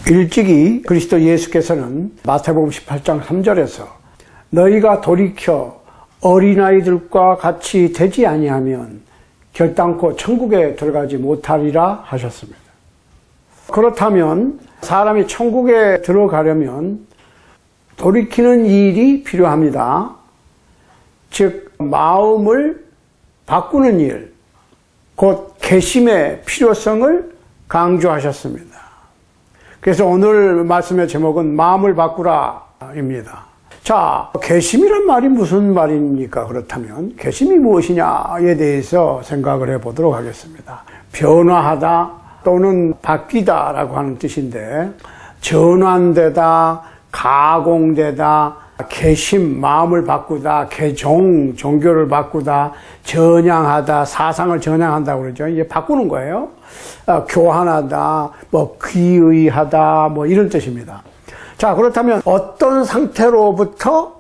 일찍이 그리스도 예수께서는 마태복음 18장 3절에서 너희가 돌이켜 어린아이들과 같이 되지 아니하면 결단코 천국에 들어가지 못하리라 하셨습니다. 그렇다면 사람이 천국에 들어가려면 돌이키는 일이 필요합니다. 즉 마음을 바꾸는 일, 곧 개심의 필요성을 강조하셨습니다. 그래서 오늘 말씀의 제목은 마음을 바꾸라입니다. 자, 개심이란 말이 무슨 말입니까? 그렇다면 개심이 무엇이냐에 대해서 생각을 해보도록 하겠습니다. 변화하다 또는 바뀌다라고 하는 뜻인데, 전환되다, 가공되다, 개심, 마음을 바꾸다, 개종, 종교를 바꾸다, 전향하다, 사상을 전향한다고 그러죠. 이제 바꾸는 거예요. 교환하다, 귀의하다, 이런 뜻입니다. 자, 그렇다면 어떤 상태로부터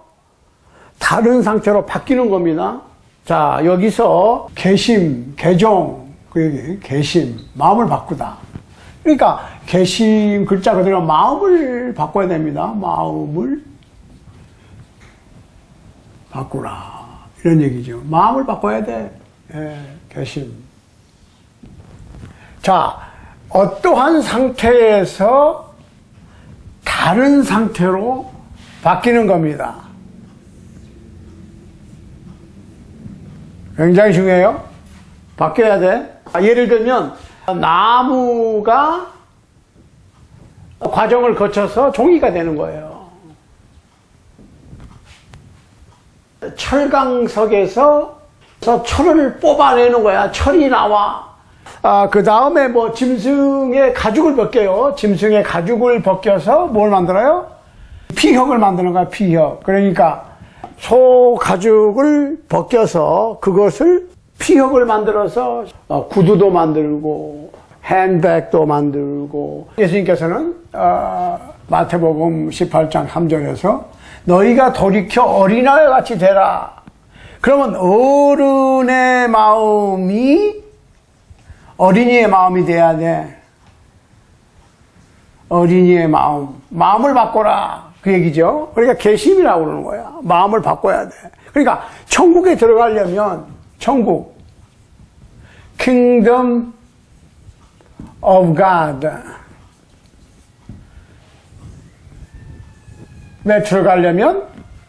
다른 상태로 바뀌는 겁니다. 자, 여기서 개심, 개종, 그 얘기, 개심, 마음을 바꾸다. 그러니까 개심 글자 그대로 마음을 바꿔야 됩니다. 마음을 바꾸라. 이런 얘기죠. 마음을 바꿔야 돼. 개심. 자, 어떠한 상태에서 다른 상태로 바뀌는 겁니다. 굉장히 중요해요. 바뀌어야 돼. 예를 들면 나무가 과정을 거쳐서 종이가 되는 거예요. 철강석에서 철을 뽑아내는 거야. 철이 나와. 그 다음에 짐승의 가죽을 벗겨요. 짐승의 가죽을 벗겨서 뭘 만들어요? 피혁을 만드는 거야, 피혁. 그러니까 소 가죽을 벗겨서 그것을 피혁을 만들어서 구두도 만들고 핸드백도 만들고, 예수님께서는 마태복음 18장 3절에서 너희가 돌이켜 어린아이 같이 되라. 그러면 어른의 마음이 어린이의 마음이 돼야 돼. 어린이의 마음을 바꿔라. 그 얘기죠. 그러니까 개심이라고 그러는 거야. 마음을 바꿔야 돼. 그러니까 천국에 들어가려면 천국, Kingdom of God. 왜 들어가려면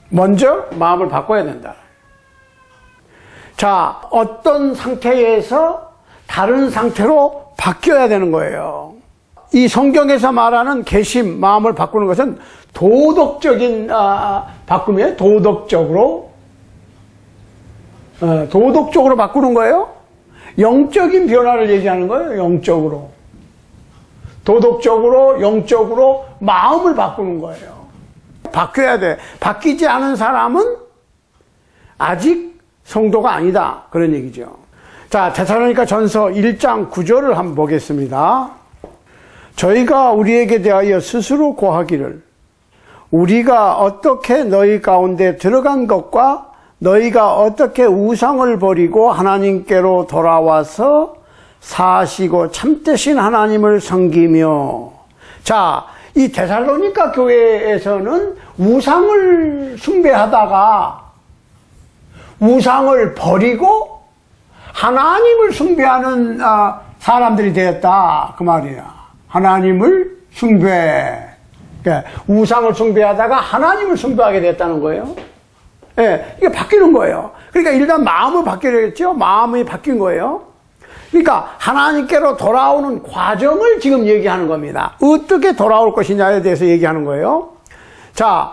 먼저 마음을 바꿔야 된다. 자, 어떤 상태에서 다른 상태로 바뀌어야 되는 거예요. 이 성경에서 말하는 개심, 마음을 바꾸는 것은 도덕적인 바꿈이에요. 도덕적으로 바꾸는 거예요. 영적인 변화를 얘기하는 거예요. 영적으로. 도덕적으로, 영적으로 마음을 바꾸는 거예요. 바뀌어야 돼. 바뀌지 않은 사람은 아직 성도가 아니다. 그런 얘기죠. 자, 데살로니가 전서 1장 9절을 한번 보겠습니다. 저희가 우리에게 대하여 스스로 고하기를, 우리가 어떻게 너희 가운데 들어간 것과 너희가 어떻게 우상을 버리고 하나님께로 돌아와서 사시고 참되신 하나님을 섬기며. 자, 이 데살로니가 교회에서는 우상을 숭배하다가 우상을 버리고 하나님을 숭배하는 사람들이 되었다. 그 말이야. 하나님을 숭배. 그러니까 우상을 숭배하다가 하나님을 숭배하게 됐다는 거예요. 예, 이게 바뀌는 거예요. 그러니까 일단 마음을 바뀌겠죠? 마음이 바뀐 거예요. 그러니까 하나님께로 돌아오는 과정을 지금 얘기하는 겁니다. 어떻게 돌아올 것이냐에 대해서 얘기하는 거예요. 자,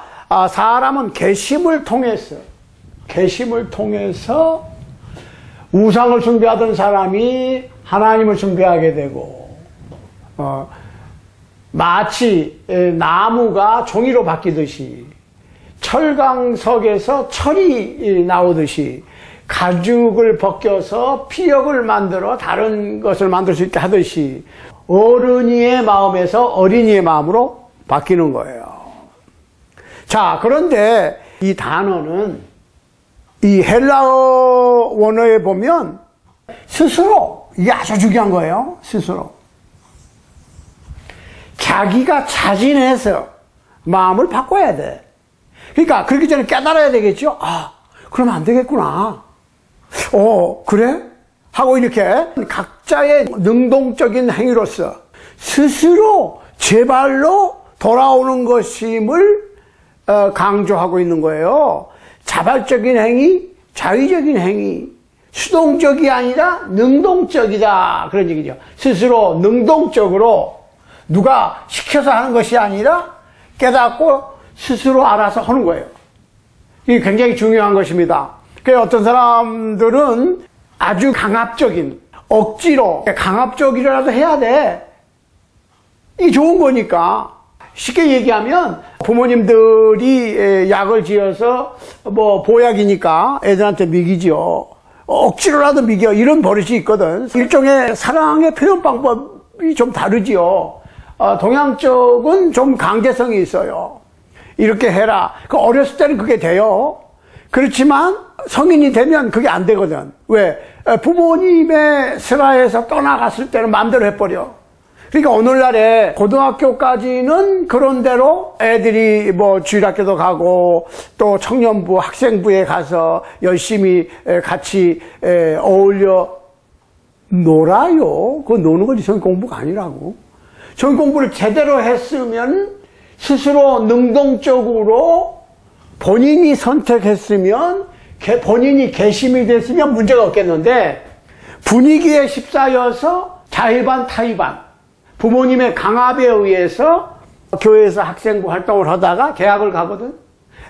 사람은 개심을 통해서 우상을 숭배하던 사람이 하나님을 숭배하게 되고, 마치 나무가 종이로 바뀌듯이, 철강석에서 철이 나오듯이 가죽을 벗겨서 피혁을 만들어 다른 것을 만들 수 있게 하듯이 어른이의 마음에서 어린이의 마음으로 바뀌는 거예요. 자, 그런데 이 단어는 이 헬라어 원어에 보면 스스로, 이게 아주 중요한 거예요. 스스로. 자기가 자진해서 마음을 바꿔야 돼. 그러니까 그렇기 전에 깨달아야 되겠죠. 아, 그러면 안 되겠구나. 그래? 하고 이렇게 각자의 능동적인 행위로서 스스로 제 발로 돌아오는 것임을 강조하고 있는 거예요. 자발적인 행위, 자의적인 행위, 수동적이 아니라 능동적이다, 그런 얘기죠. 스스로 능동적으로 누가 시켜서 하는 것이 아니라 깨닫고 스스로 알아서 하는 거예요. 이게 굉장히 중요한 것입니다. 그래서 어떤 사람들은 아주 강압적인, 억지로 강압적이라도 해야 돼. 이게 좋은 거니까. 쉽게 얘기하면 부모님들이 약을 지어서 뭐 보약이니까 애들한테 먹이죠. 억지로라도 먹여, 이런 버릇이 있거든. 일종의 사랑의 표현 방법이 좀 다르지요. 동양 쪽은 좀 강제성이 있어요. 이렇게 해라. 어렸을 때는 그게 돼요. 그렇지만 성인이 되면 그게 안 되거든. 왜? 부모님의 슬하에서 떠나갔을 때는 마음대로 해버려. 그러니까 오늘날에 고등학교까지는 그런 대로 애들이 뭐 주일학교도 가고 또 청년부, 학생부에 가서 열심히 같이 어울려 놀아요. 그거 노는 거지 성인 공부가 아니라고. 성인 공부를 제대로 했으면 스스로 능동적으로 본인이 선택했으면 본인이 개심이 됐으면 문제가 없겠는데 분위기에 휩싸여서 자의반 타의반 부모님의 강압에 의해서 교회에서 학생부 활동을 하다가 대학을 가거든.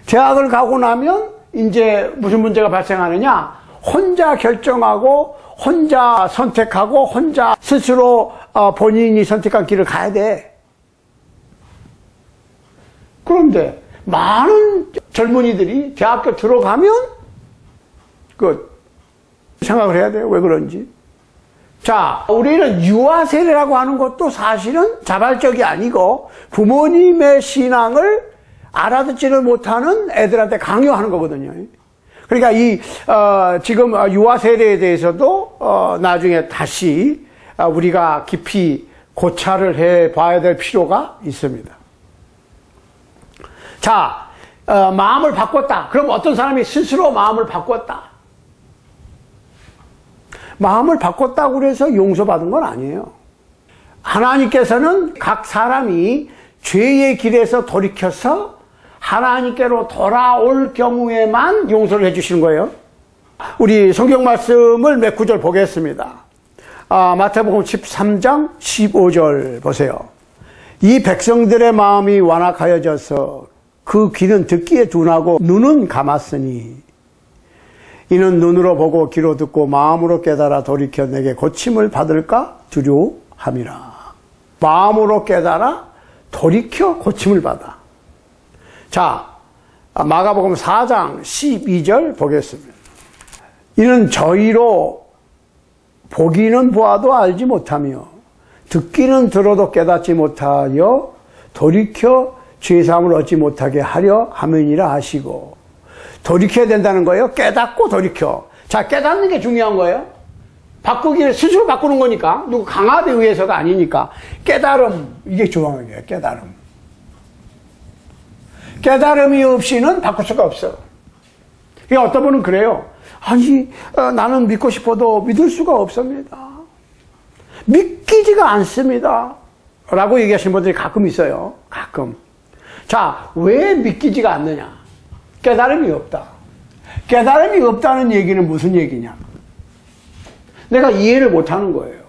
대학을 가고 나면 이제 무슨 문제가 발생하느냐? 혼자 결정하고 혼자 선택하고 혼자 스스로 본인이 선택한 길을 가야 돼. 그런데 많은 젊은이들이 대학교 들어가면 생각을 해야 돼요. 왜 그런지. 자, 우리는 유아 세례라고 하는 것도 사실은 자발적이 아니고 부모님의 신앙을 알아듣지를 못하는 애들한테 강요하는 거거든요. 그러니까 지금 유아 세례에 대해서도 나중에 다시 우리가 깊이 고찰을 해 봐야 될 필요가 있습니다. 자, 마음을 바꿨다. 그럼 어떤 사람이 스스로 마음을 바꿨다. 마음을 바꿨다고 해서 용서받은 건 아니에요. 하나님께서는 각 사람이 죄의 길에서 돌이켜서 하나님께로 돌아올 경우에만 용서를 해주시는 거예요. 우리 성경 말씀을 몇 구절 보겠습니다. 마태복음 13장 15절 보세요. 이 백성들의 마음이 완악하여져서 그 귀는 듣기에 둔하고 눈은 감았으니 이는 눈으로 보고 귀로 듣고 마음으로 깨달아 돌이켜 내게 고침을 받을까 두려워함이라. 마음으로 깨달아 돌이켜 고침을 받아. 자, 마가복음 4장 12절 보겠습니다. 이는 저희로 보기는 보아도 알지 못하며 듣기는 들어도 깨닫지 못하여 돌이켜 죄사함을 얻지 못하게 하려 함이니라 하시고. 돌이켜야 된다는 거예요. 깨닫고 돌이켜. 자, 깨닫는 게 중요한 거예요. 바꾸기를 스스로 바꾸는 거니까. 누구 강압에 의해서가 아니니까. 깨달음, 이게 중요한 거예요. 깨달음. 깨달음이 없이는 바꿀 수가 없어. 그러니까 어떤 분은 그래요. 아니, 나는 믿고 싶어도 믿을 수가 없습니다. 믿기지가 않습니다. 라고 얘기하시는 분들이 가끔 있어요. 가끔. 자, 왜 믿기지가 않느냐? 깨달음이 없다. 깨달음이 없다는 얘기는 무슨 얘기냐? 내가 이해를 못하는 거예요.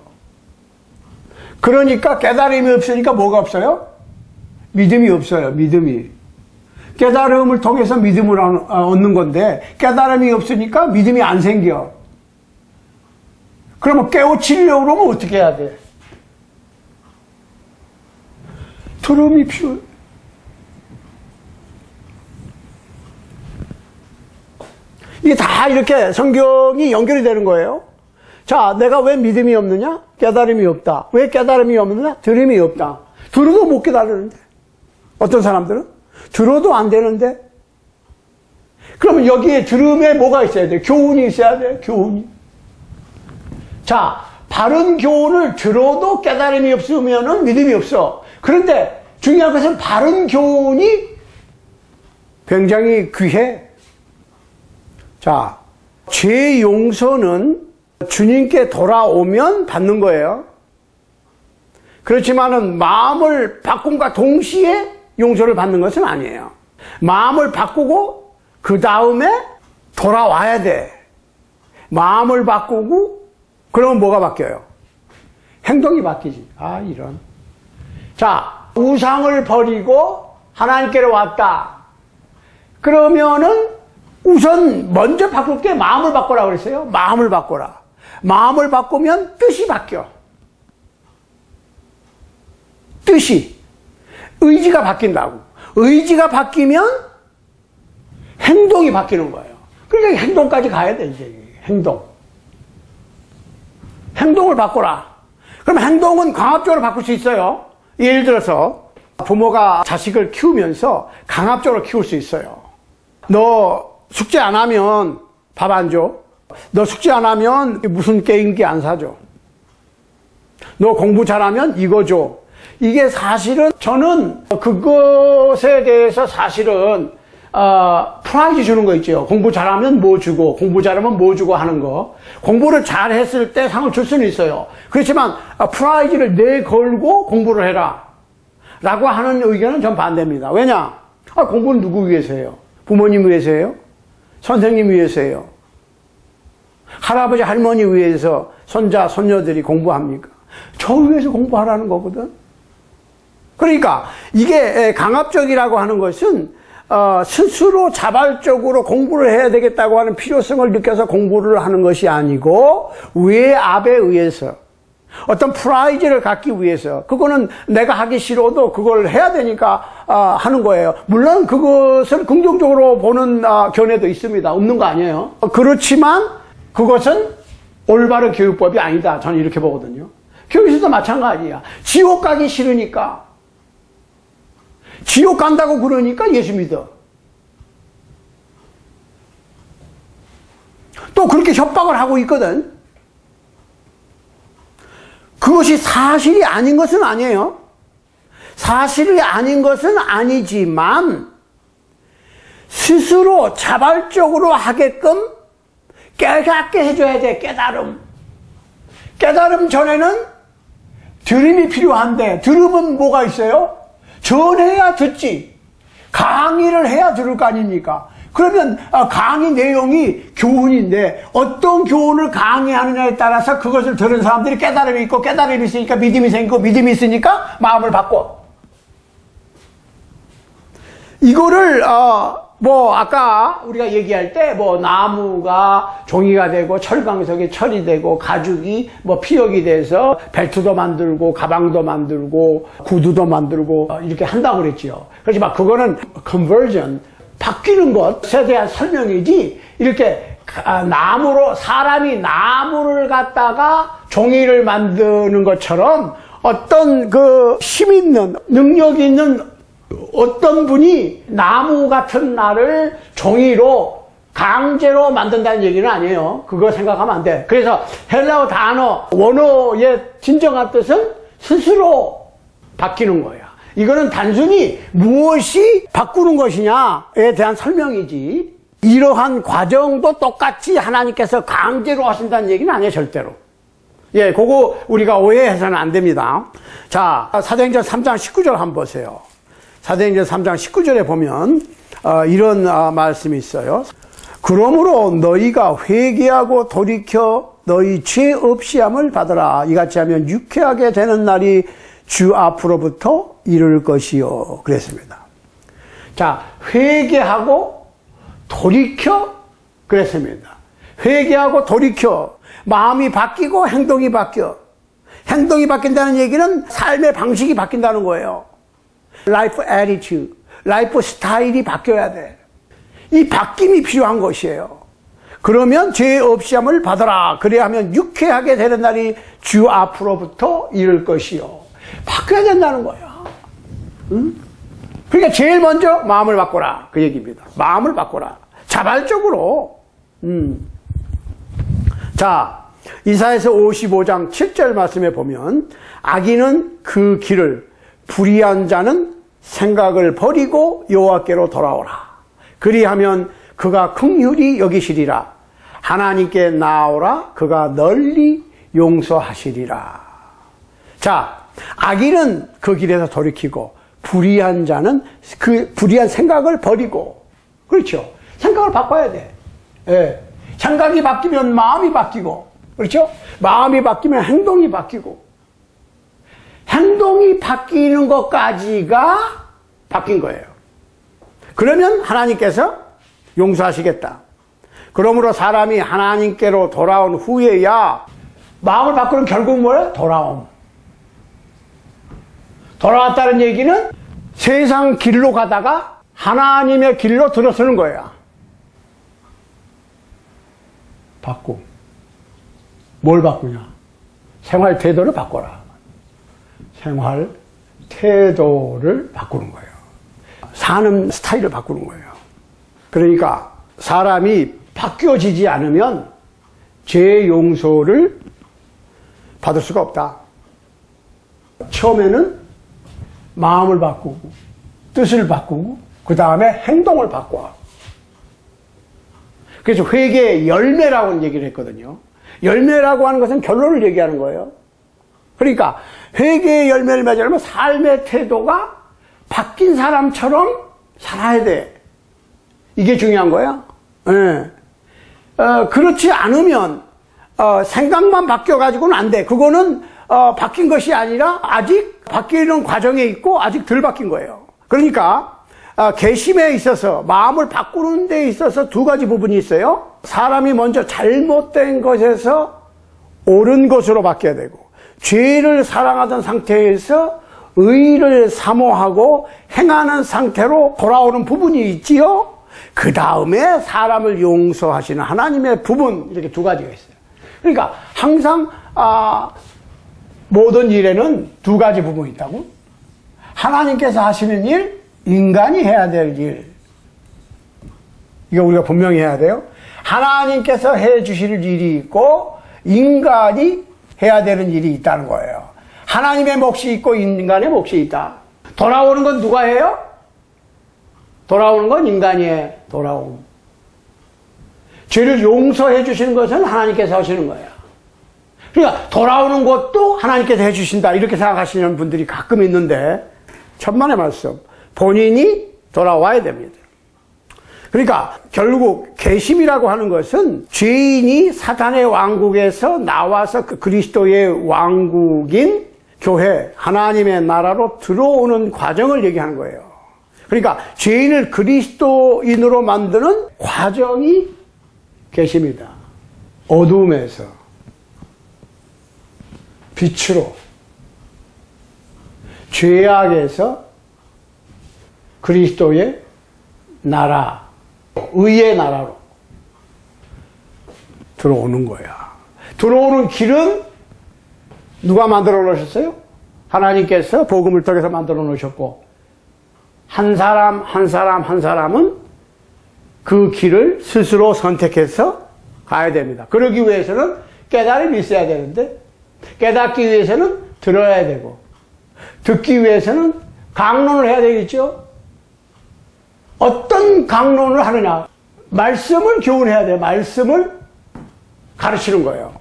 그러니까 깨달음이 없으니까 뭐가 없어요? 믿음이 없어요. 믿음이. 깨달음을 통해서 믿음을 얻는 건데 깨달음이 없으니까 믿음이 안 생겨. 그러면 깨우치려고 그러면 어떻게 해야 돼? 들음이 필요해. 이게 다 이렇게 성경이 연결이 되는 거예요. 자, 내가 왜 믿음이 없느냐? 깨달음이 없다. 왜 깨달음이 없느냐? 들음이 없다. 들어도 못 깨달으는데. 어떤 사람들은? 들어도 안 되는데. 그러면 여기에 들음에 뭐가 있어야 돼? 교훈이 있어야 돼. 교훈이. 자, 바른 교훈을 들어도 깨달음이 없으면은 믿음이 없어. 그런데 중요한 것은 바른 교훈이 굉장히 귀해. 자, 죄 용서는 주님께 돌아오면 받는 거예요. 그렇지만은 마음을 바꿈과 동시에 용서를 받는 것은 아니에요. 마음을 바꾸고 그 다음에 돌아와야 돼. 마음을 바꾸고 그러면 뭐가 바뀌어요? 행동이 바뀌지. 아, 이런. 자, 우상을 버리고 하나님께로 왔다. 그러면은 우선 먼저 바꿀 게 마음을 바꾸라 그랬어요. 마음을 바꾸라. 마음을 바꾸면 뜻이 바뀌어. 뜻이. 의지가 바뀐다고. 의지가 바뀌면 행동이 바뀌는 거예요. 그러니까 행동까지 가야 돼, 이제. 행동. 행동을 바꾸라. 그럼 행동은 강압적으로 바꿀 수 있어요. 예를 들어서 부모가 자식을 키우면서 강압적으로 키울 수 있어요. 너 숙제 안 하면 밥 안 줘. 너 숙제 안 하면 무슨 게임기 안 사줘. 너 공부 잘하면 이거 줘. 이게 사실은 저는 그것에 대해서 사실은 프라이즈 주는 거 있죠. 공부 잘하면 뭐 주고 공부 잘하면 뭐 주고 하는 거. 공부를 잘했을 때 상을 줄 수는 있어요. 그렇지만 프라이즈를 내걸고 공부를 해라 라고 하는 의견은 전 반대입니다. 왜냐? 공부는 누구 위해서 해요? 부모님 위해서 해요? 선생님 위해서 해요? 할아버지 할머니 위해서 손자 손녀들이 공부합니까? 저 위해서 공부하라는 거거든. 그러니까 이게 강압적이라고 하는 것은 스스로 자발적으로 공부를 해야 되겠다고 하는 필요성을 느껴서 공부를 하는 것이 아니고 외압에 의해서 어떤 프라이즈를 갖기 위해서, 그거는 내가 하기 싫어도 그걸 해야 되니까 하는 거예요. 물론 그것을 긍정적으로 보는 견해도 있습니다. 없는 거 아니에요. 그렇지만 그것은 올바른 교육법이 아니다. 저는 이렇게 보거든요. 교육에서도 마찬가지야. 지옥 가기 싫으니까, 지옥 간다고 그러니까 예수 믿어. 또 그렇게 협박을 하고 있거든. 그것이 사실이 아닌 것은 아니에요. 사실이 아닌 것은 아니지만 스스로 자발적으로 하게끔 깨닫게 해줘야 돼. 깨달음. 깨달음 전에는 들음이 필요한데, 들음은 뭐가 있어요? 전해야 듣지. 강의를 해야 들을 거 아닙니까? 그러면 강의 내용이 교훈인데 어떤 교훈을 강의하느냐에 따라서 그것을 들은 사람들이 깨달음이 있고, 깨달음이 있으니까 믿음이 생기고, 믿음이 있으니까 마음을 바꿔. 이거를 아까 우리가 얘기할 때 나무가 종이가 되고 철강석이 철이 되고 가죽이 피역이 돼서 벨트도 만들고 가방도 만들고 구두도 만들고 이렇게 한다고 그랬지요. 그렇지만 그거는 conversion, 바뀌는 것에 대한 설명이지, 이렇게 사람이 나무를 갖다가 종이를 만드는 것처럼 어떤 힘 있는, 능력 있는 어떤 분이 나무 같은 나를 종이로 강제로 만든다는 얘기는 아니에요. 그거 생각하면 안 돼. 그래서 헬라어 단어, 원어의 진정한 뜻은 스스로 바뀌는 거야. 이거는 단순히 무엇이 바꾸는 것이냐에 대한 설명이지, 이러한 과정도 똑같이 하나님께서 강제로 하신다는 얘기는 아니에요, 절대로. 예, 그거 우리가 오해해서는 안 됩니다. 자, 사도행전 3장 19절 한번 보세요. 사도행전 3장 19절에 보면 이런 말씀이 있어요. 그러므로 너희가 회개하고 돌이켜 너희 죄 없이 함을 받으라. 이같이 하면 유쾌하게 되는 날이 주 앞으로부터 이룰 것이요. 그랬습니다. 자, 회개하고 돌이켜 그랬습니다. 회개하고 돌이켜. 마음이 바뀌고 행동이 바뀌어. 행동이 바뀐다는 얘기는 삶의 방식이 바뀐다는 거예요. 라이프 애티튜드, 라이프 스타일이 바뀌어야 돼. 이 바뀜이 필요한 것이에요. 그러면 죄 없이 함을 받아라. 그래야 하면 유쾌하게 되는 날이 주 앞으로부터 이룰 것이요. 바뀌어야 된다는 거야. 응? 그러니까 제일 먼저 마음을 바꿔라, 그 얘기입니다. 마음을 바꿔라. 자발적으로. 자, 이사야서 55장 7절 말씀에 보면 악인은 그 길을 불의한 자는 생각을 버리고 여호와께로 돌아오라. 그리하면 그가 긍휼히 여기시리라. 하나님께 나아오라. 그가 널리 용서하시리라. 자, 악인은 그 길에서 돌이키고 불의한 자는 그 불의한 생각을 버리고, 그렇죠? 생각을 바꿔야 돼. 예. 생각이 바뀌면 마음이 바뀌고, 그렇죠? 마음이 바뀌면 행동이 바뀌고, 행동이 바뀌는 것까지가 바뀐 거예요. 그러면 하나님께서 용서하시겠다. 그러므로 사람이 하나님께로 돌아온 후에야 마음을 바꾸는 결국 뭐예요? 돌아옴. 돌아왔다는 얘기는 세상 길로 가다가 하나님의 길로 들어서는 거야. 바꿈. 뭘 바꾸냐? 생활 태도를 바꿔라. 생활 태도를 바꾸는 거예요. 사는 스타일을 바꾸는 거예요. 그러니까 사람이 바뀌어지지 않으면 죄 용서를 받을 수가 없다. 처음에는 마음을 바꾸고 뜻을 바꾸고 그 다음에 행동을 바꿔. 그래서 회개의 열매라고 얘기를 했거든요. 열매라고 하는 것은 결론을 얘기하는 거예요. 그러니까 회개의 열매를 맺으려면 삶의 태도가 바뀐 사람처럼 살아야 돼. 이게 중요한 거야. 네. 그렇지 않으면 생각만 바뀌어가지고는 안 돼. 그거는 바뀐 것이 아니라 아직 바뀌는 과정에 있고 아직 덜 바뀐 거예요. 그러니까 개심에 있어서 마음을 바꾸는 데 있어서 두 가지 부분이 있어요. 사람이 먼저 잘못된 것에서 옳은 것으로 바뀌어야 되고, 죄를 사랑하던 상태에서 의를 사모하고 행하는 상태로 돌아오는 부분이 있지요. 그 다음에 사람을 용서하시는 하나님의 부분, 이렇게 두 가지가 있어요. 그러니까 항상 모든 일에는 두 가지 부분이 있다고. 하나님께서 하시는 일, 인간이 해야 될 일. 이거 우리가 분명히 해야 돼요. 하나님께서 해 주실 일이 있고 인간이 해야 되는 일이 있다는 거예요. 하나님의 몫이 있고 인간의 몫이 있다. 돌아오는 건 누가 해요? 돌아오는 건 인간이 해. 돌아옴. 죄를 용서해 주시는 것은 하나님께서 하시는 거예요. 그러니까 돌아오는 것도 하나님께서 해 주신다, 이렇게 생각하시는 분들이 가끔 있는데, 천만의 말씀. 본인이 돌아와야 됩니다. 그러니까 결국 개심이라고 하는 것은 죄인이 사탄의 왕국에서 나와서 그 그리스도의 왕국인 교회, 하나님의 나라로 들어오는 과정을 얘기하는 거예요. 그러니까 죄인을 그리스도인으로 만드는 과정이 개심이다. 어둠에서 빛으로, 죄악에서 그리스도의 나라, 의의 나라로 들어오는 거야. 들어오는 길은 누가 만들어 놓으셨어요? 하나님께서 복음을 통해서 만들어 놓으셨고, 한 사람 한 사람은 그 길을 스스로 선택해서 가야 됩니다. 그러기 위해서는 깨달음이 있어야 되는데, 깨닫기 위해서는 들어야 되고, 듣기 위해서는 강론을 해야 되겠죠? 어떤 강론을 하느냐? 말씀을 교훈해야 돼요. 말씀을 가르치는 거예요.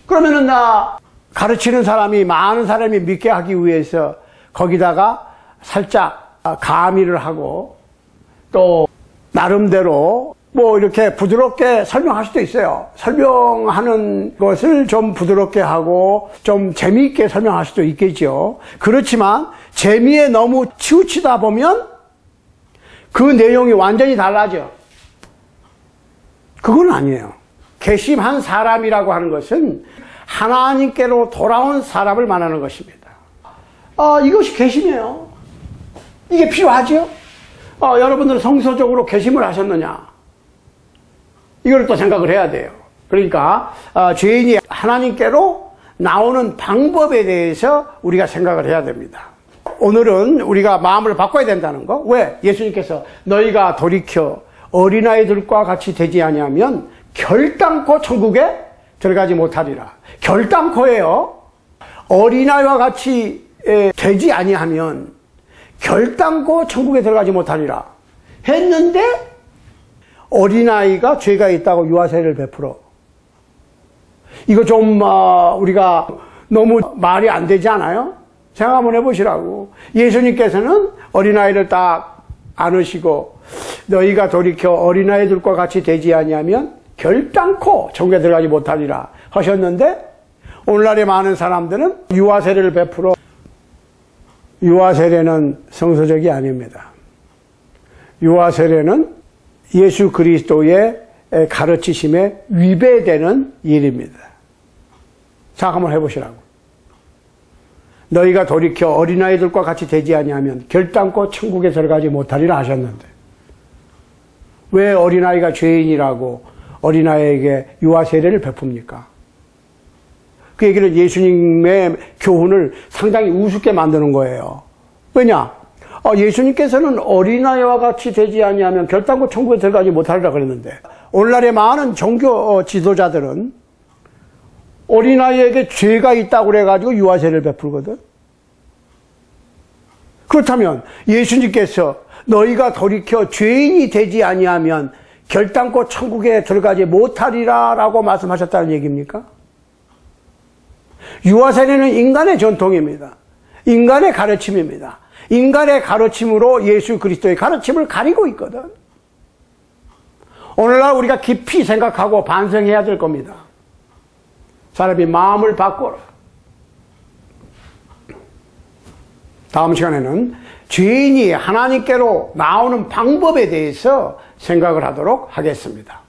그러면은 가르치는 사람이, 많은 사람이 믿게 하기 위해서 거기다가 살짝 가미를 하고, 또 나름대로 뭐 이렇게 부드럽게 설명할 수도 있어요. 설명하는 것을 좀 부드럽게 하고 좀 재미있게 설명할 수도 있겠죠. 그렇지만 재미에 너무 치우치다 보면 그 내용이 완전히 달라져. 그건 아니에요. 개심한 사람이라고 하는 것은 하나님께로 돌아온 사람을 말하는 것입니다. 이것이 개심이에요. 이게 필요하죠? 여러분들은 성서적으로 개심을 하셨느냐? 이걸 또 생각을 해야 돼요. 그러니까 죄인이 하나님께로 나오는 방법에 대해서 우리가 생각을 해야 됩니다. 오늘은 우리가 마음을 바꿔야 된다는 거. 왜? 예수님께서 너희가 돌이켜 어린아이들과 같이 되지 아니하면 결단코 천국에 들어가지 못하리라. 결단코예요. 어린아이와 같이 되지 아니하면 결단코 천국에 들어가지 못하리라 했는데 어린아이가 죄가 있다고 유아세례를 베풀어. 이거 좀 우리가 너무 말이 안 되지 않아요? 생각 한번 해보시라고. 예수님께서는 어린아이를 딱 안으시고 너희가 돌이켜 어린아이들과 같이 되지 아니하면 결단코 천국에 들어가지 못하리라 하셨는데 오늘날의 많은 사람들은 유아세례를 베풀어. 유아세례는 성서적이 아닙니다. 유아세례는 예수 그리스도의 가르치심에 위배되는 일입니다. 자, 한번 해보시라고. 너희가 돌이켜 어린아이들과 같이 되지 아니하면 결단코 천국에 들어가지 못하리라 하셨는데 왜 어린아이가 죄인이라고 어린아이에게 유아세례를 베풉니까? 그 얘기는 예수님의 교훈을 상당히 우습게 만드는 거예요. 왜냐? 예수님께서는 어린아이와 같이 되지 아니하면 결단코 천국에 들어가지 못하리라 그랬는데 오늘날의 많은 종교 지도자들은 어린아이에게 죄가 있다고 그래가지고 유아세례를 베풀거든. 그렇다면 예수님께서 너희가 돌이켜 죄인이 되지 아니하면 결단코 천국에 들어가지 못하리라 라고 말씀하셨다는 얘기입니까? 유아세례는 인간의 전통입니다. 인간의 가르침입니다. 인간의 가르침으로 예수 그리스도의 가르침을 가리고 있거든. 오늘날 우리가 깊이 생각하고 반성해야 될 겁니다. 사람이 마음을 바꿔라. 다음 시간에는 죄인이 하나님께로 나오는 방법에 대해서 생각을 하도록 하겠습니다.